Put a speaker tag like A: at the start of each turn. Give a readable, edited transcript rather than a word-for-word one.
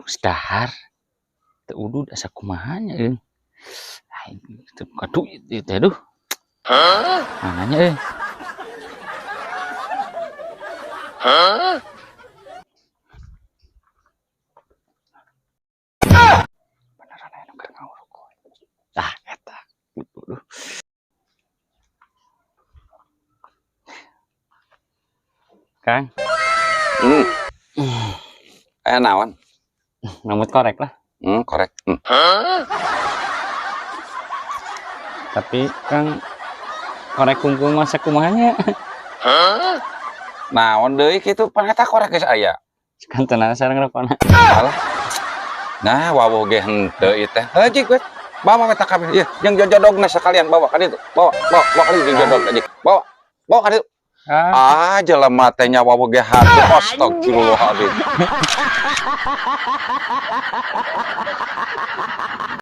A: Dahar teu udud asa kumahanya euy. Aing teu buka duit ieu teh aduh. Mananya euy. Beneran aya nu keur ngawuruk. Tah eta gitu duh. Kang.
B: Aya naon?
A: Ngamut korek lah.
B: Korek.
A: Tapi Kang korek kungkung masa kumahanya.
B: Naon deui kitu pan eta korek geus aya.
A: Kan tenan sareng rokona.
B: Alah. Nah, wawuh ge henteu ieu teh. Heuh gue. Bawa eta kabeh. Ieu, jeung jodogna sekalian bawa ka ditu. Bawa ka ditu jeung jodog aja. Bawa ka ditu. Ah, jelema teh nya wawuh ge hatu. Astagfirullahaladzim.